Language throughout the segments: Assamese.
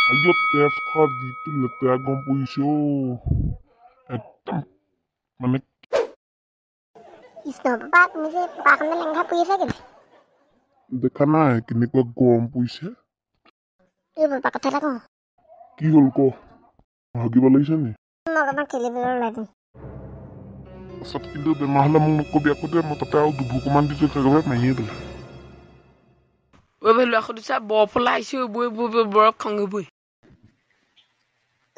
Ayo tes khar gitu লেতেৰা গম পৰিছে একদম মানে কৃষ্ণ বাবা তুমি যে পাখনে লেংঘা পৰি আছা কেলে দেখা নাই কেনেকুৱা গৰম পৰিছে এই বাবা কথা এটা কওঁ কি হ'ল ক ভাগিব লাগিছে নি মই অকণমান খেলিবলৈ ওলাই দিম পাছত কিন্তু বেমাৰ হ'লে মোক নকবি আকৌ দে মই তাতে আৰু দুভুকমান দি থৈ একেবাৰে মাৰিয়ে পেলাই ঐ লোৱা সুধিছা বৰফ ওলাইছে বৈ বৈ বৰফ খাওঁগে বৈ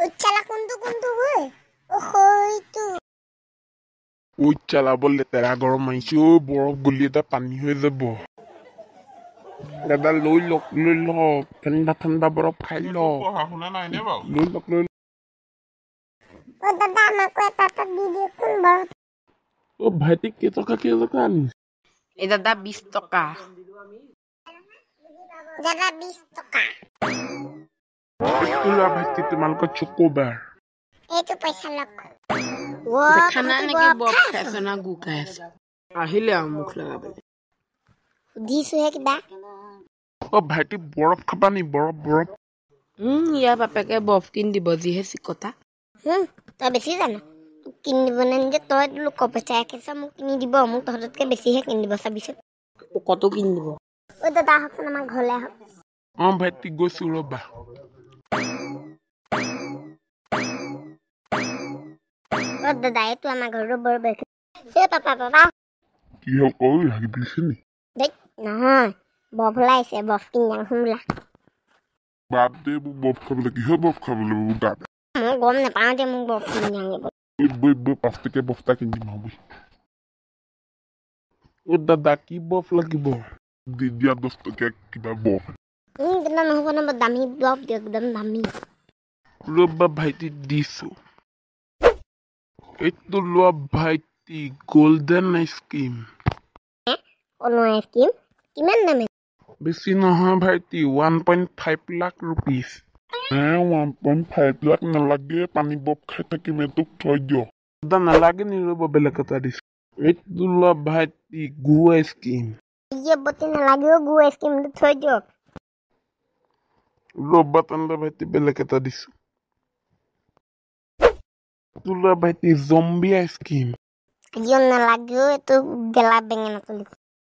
উচ্চালা কোনটো হয় ও হয়তো ঐ চালাব লেতেৰা গৰম মাৰিছে বৰফ গলি এটা পানী হৈ যাব দাদা লৈ লওক ঠাণ্ডা ঠাণ্ডা বৰফ খাই লওক লৈ লওক ও দাদা আমাকো এটা দি দিয়কচোন বাৰু ভাইটি কেইটকা আনিছে এই দাদা 20 টকা দাদা 20 টকা লোৱা ভাইটি তোমালোকৰ চকোবাৰ এইটো পইচা লওক দেখা নাই নেকি বৰফ খাইছে না গু খাই আছে আহিলে আৰু মুখ লগাবলৈ সুধিছোহে কিবা ভাইটি বৰফ খাবা নি বৰফ ইয়াৰ বাপেকে বৰফ কিনি দিব যিহে চিকতা তই বেছি জানো কিনি দিব নে যে তই লোকৰ পইচা ৰাখিছ মোক কিনি দিব মোক তহঁততকৈ বেছিহে কিনি দিব চাবিচোন কত কিনি দিব ঐ দাদা আহকচোন আমাৰ ঘৰলৈ আহক ভাইটি গৈছো ৰবা দাদা এইটো আমাৰ ঘৰটো বৰ বেয়া পাপা কি হ'ল কৈ লাগি দিছে নি দেখ নহয় বৰফ ওলাইছে বৰফ কিনি আনচোন বোলা বাদ দে মোক বৰফ খাবলৈ কিহৰ বৰফ খাবলৈ মোক দাদ মই গম নাপাওঁ যে মোক বৰফ কিনি আনিব বৈ 5 টকীয়া বস্তা কিনি দিম বৈ দাদা কি বৰফ লাগিব দি দিয়া 10 টকীয়া কিবা বৰফ দাদা নহ'ব নহয় দামী বৰফ দিয়ক একদম দামী ৰবা ভাইটি দিছো এইটো লোৱা ভাইটি গোল্ডেন আইচক্ৰীম কোনো আইচক্ৰীম কিমান দামী বেছি নহয় ভাইটি 1.5 লাখ ৰুপিজ 1.5 লাখ নালাগে পানী বৰফ খাই থাকিম এইটোক থৈ দিয়ক দাদা নালাগে নি ৰ'ব বেলেগ এটা দিছো এইটো লোৱা ভাইটি গু আইচক্ৰীম বটি নালাগেও গু আইচক্ৰীমটো থৈ দিয়ক ৰবা তেন্তে ভাইটি বেলেগ এটা দিছো এইটো লোৱা ভাইটি জম্বি আইচক্ৰীম নালাগেও এইটো গেলা বেঙেনাটো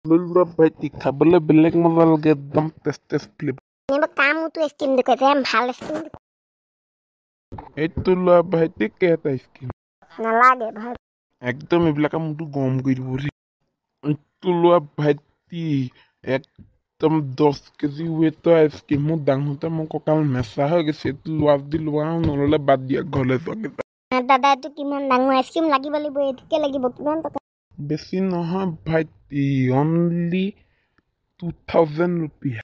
লৈ লোৱা ভাইটি খাবলৈ বেলেগ মজা লাগে একদম টেষ্ট ফ্লেভাৰ কামতো আইচক্ৰীম দেখুৱাইছে ভাল আইচক্ৰীম এইটো লোৱা ভাইটি কেট আইচক্ৰীম নালাগে ভাল একদম এইবিলাকে মোৰতো গৰম কৰি দিব এইটো লোৱা ভাইটি একদম 10 কেজি ৱেটৰ আইচক্ৰীম মোৰ ডাঙৰতে মোৰ কঁকাল মেচা হৈ গৈছে এইটো লোৱা যদি লোৱা নহ'লে বাদ দিয়া ঘৰলৈ যোৱাকৈ দাদা এইটো কিমান ডাঙৰ আইচক্ৰীম লাগিব এইটোকে লাগিব কিমান টকা বেছি নহয় ভাইটি অনলি 2000 ৰুপিজ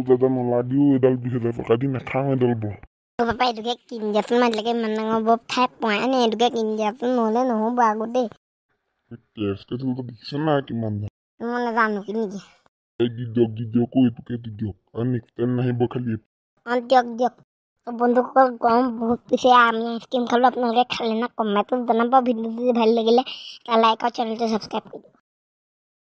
দাদা নালাগেও এডাল 2000 টকা দি নাখাওঁ এডাল বৰ পাপা এইটোকে কিনি দিয়াচোন মাতিলেকে ইমান ডাঙৰ বৰফ খাই পোৱাই নাই এইটোকে কিনি দিয়াচোন নহ'লে নহ'ব আকৌ দেই দেখিছ নাই কিমান মই নাজানো কিনি দিয়ে দি দিয়ক এইটোকে দি দিয়ক আৰু নেক্সট টাইম নাহিব খালি দিয়ক বন্ধুসকল গৰম বহুত পিছে আমি আইচক্ৰীম খালোঁ আপোনালোকে খালে না কমেণ্টত জনাব ভিডিঅ'টো যদি ভাল লাগিলে লাইক আৰু চেনেলটো ছাবস্ক্ৰাইব কৰি দিব